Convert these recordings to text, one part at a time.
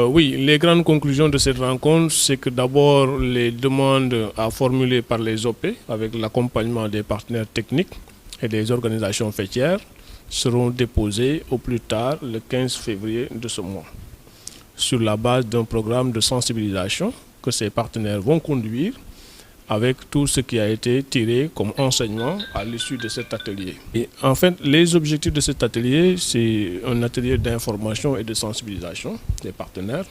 Oui, les grandes conclusions de cette rencontre, c'est que d'abord les demandes à formuler par les OP avec l'accompagnement des partenaires techniques et des organisations faîtières seront déposées au plus tard le 15 février de ce mois, sur la base d'un programme de sensibilisation que ces partenaires vont conduire avec tout ce qui a été tiré comme enseignement à l'issue de cet atelier. Et en fait, les objectifs de cet atelier, c'est un atelier d'information et de sensibilisation des partenaires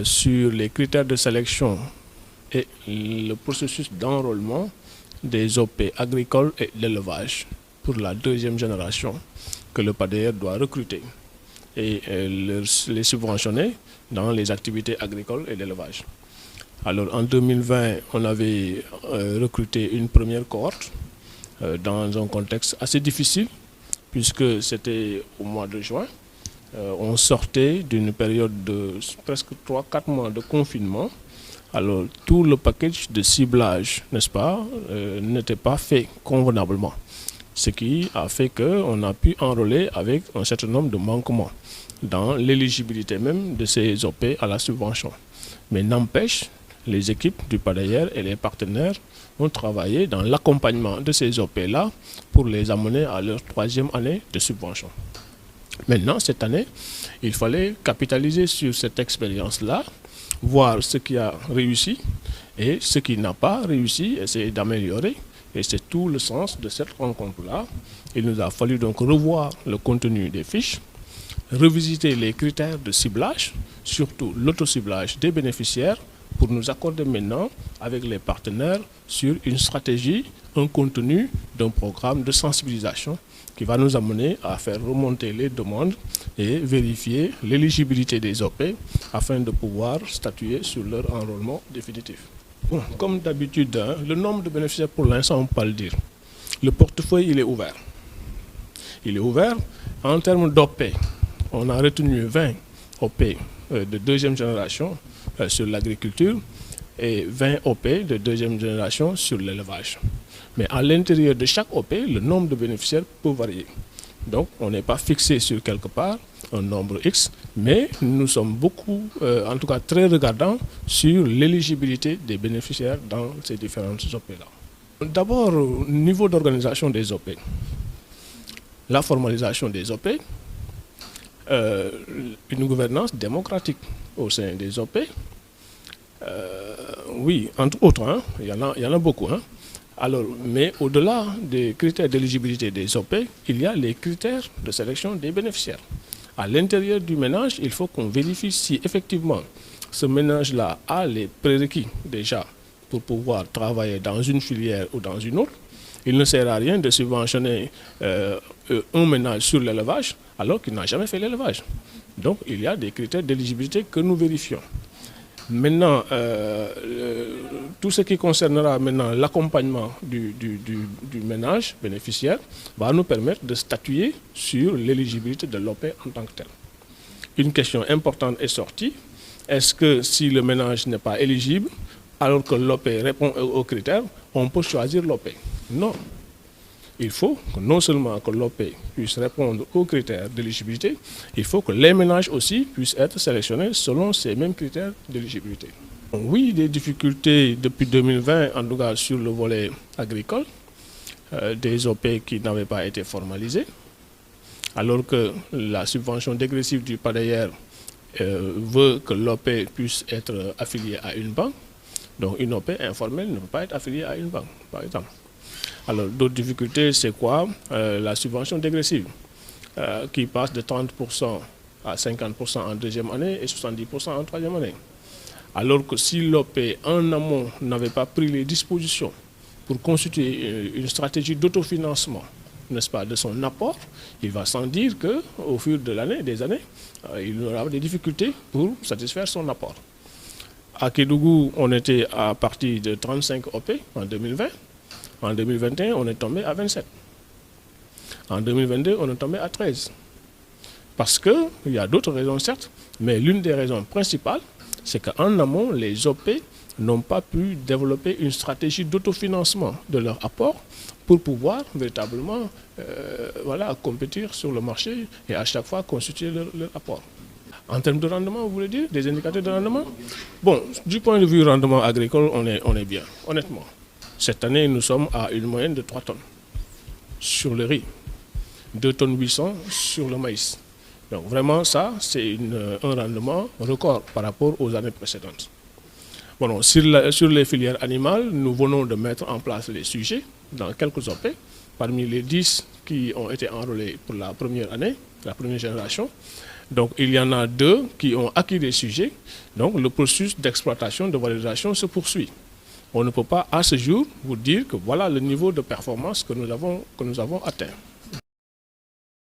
sur les critères de sélection et le processus d'enrôlement des OP agricoles et d'élevage pour la deuxième génération que le PADER doit recruter et les subventionner dans les activités agricoles et d'élevage. Alors en 2020, on avait recruté une première cohorte dans un contexte assez difficile puisque c'était au mois de juin. On sortait d'une période de presque 3-4 mois de confinement. Alors tout le package de ciblage, n'est-ce pas, n'était pas fait convenablement. Ce qui a fait qu'on a pu enrôler avec un certain nombre de manquements dans l'éligibilité même de ces OP à la subvention. Mais n'empêche, les équipes du PADER et les partenaires ont travaillé dans l'accompagnement de ces OP-là pour les amener à leur 3e année de subvention. Maintenant, cette année, il fallait capitaliser sur cette expérience-là, voir ce qui a réussi et ce qui n'a pas réussi, essayer d'améliorer. Et c'est tout le sens de cette rencontre-là. Il nous a fallu donc revoir le contenu des fiches, revisiter les critères de ciblage, surtout l'autociblage des bénéficiaires, pour nous accorder maintenant avec les partenaires sur une stratégie, un contenu d'un programme de sensibilisation qui va nous amener à faire remonter les demandes et vérifier l'éligibilité des OP afin de pouvoir statuer sur leur enrôlement définitif. Bon, comme d'habitude, le nombre de bénéficiaires pour l'instant, on ne peut pas le dire. Le portefeuille, il est ouvert. Il est ouvert en termes d'OP. On a retenu 20 OP de deuxième génération sur l'agriculture et 20 OP de deuxième génération sur l'élevage. Mais à l'intérieur de chaque OP, le nombre de bénéficiaires peut varier. Donc, on n'est pas fixé sur quelque part un nombre X, mais nous sommes beaucoup, en tout cas très regardants sur l'éligibilité des bénéficiaires dans ces différentes OP-là. D'abord, au niveau d'organisation des OP, la formalisation des OP, une gouvernance démocratique au sein des OP. Oui, entre autres, il y en a beaucoup. Alors, mais au-delà des critères d'éligibilité des OP, il y a les critères de sélection des bénéficiaires. À l'intérieur du ménage, il faut qu'on vérifie si effectivement ce ménage-là a les prérequis déjà pour pouvoir travailler dans une filière ou dans une autre. Il ne sert à rien de subventionner un ménage sur l'élevage alors qu'il n'a jamais fait l'élevage. Donc il y a des critères d'éligibilité que nous vérifions. Maintenant, tout ce qui concernera maintenant l'accompagnement du ménage bénéficiaire va nous permettre de statuer sur l'éligibilité de l'OP en tant que tel. Une question importante est sortie. Est-ce que si le ménage n'est pas éligible, alors que l'OP répond aux critères, on peut choisir l'OP? Non. Il faut que non seulement que l'OP puisse répondre aux critères d'éligibilité, il faut que les ménages aussi puissent être sélectionnés selon ces mêmes critères d'éligibilité. Oui, des difficultés depuis 2020, en tout cas sur le volet agricole, des OP qui n'avaient pas été formalisés, alors que la subvention dégressive du PADER veut que l'OP puisse être affilié à une banque. Donc une OP informelle ne peut pas être affiliée à une banque, par exemple. Alors d'autres difficultés, c'est quoi? La subvention dégressive, qui passe de 30% à 50% en deuxième année et 70% en troisième année. Alors que si l'OP en amont n'avait pas pris les dispositions pour constituer une stratégie d'autofinancement, n'est-ce pas, de son apport, il va sans dire qu'au fur des années, il aura des difficultés pour satisfaire son apport. À Kédougou, on était à partir de 35 OP en 2020. En 2021, on est tombé à 27. En 2022, on est tombé à 13. Parce qu'il y a d'autres raisons, certes, mais l'une des raisons principales, c'est qu'en amont, les OP n'ont pas pu développer une stratégie d'autofinancement de leur apport pour pouvoir véritablement compétir sur le marché et à chaque fois constituer leur apport. En termes de rendement, vous voulez dire, des indicateurs de rendement? Bon, du point de vue rendement agricole, on est bien, honnêtement. Cette année, nous sommes à une moyenne de 3 tonnes sur le riz, 2 tonnes 800 sur le maïs. Donc vraiment, ça, c'est un rendement record par rapport aux années précédentes. Bon, sur les filières animales, nous venons de mettre en place les sujets dans quelques OP, parmi les 10 qui ont été enrôlés pour la première année, la première génération. Donc il y en a 2 qui ont acquis des sujets. Donc le processus d'exploitation, de valorisation se poursuit. On ne peut pas à ce jour vous dire que voilà le niveau de performance que nous avons atteint.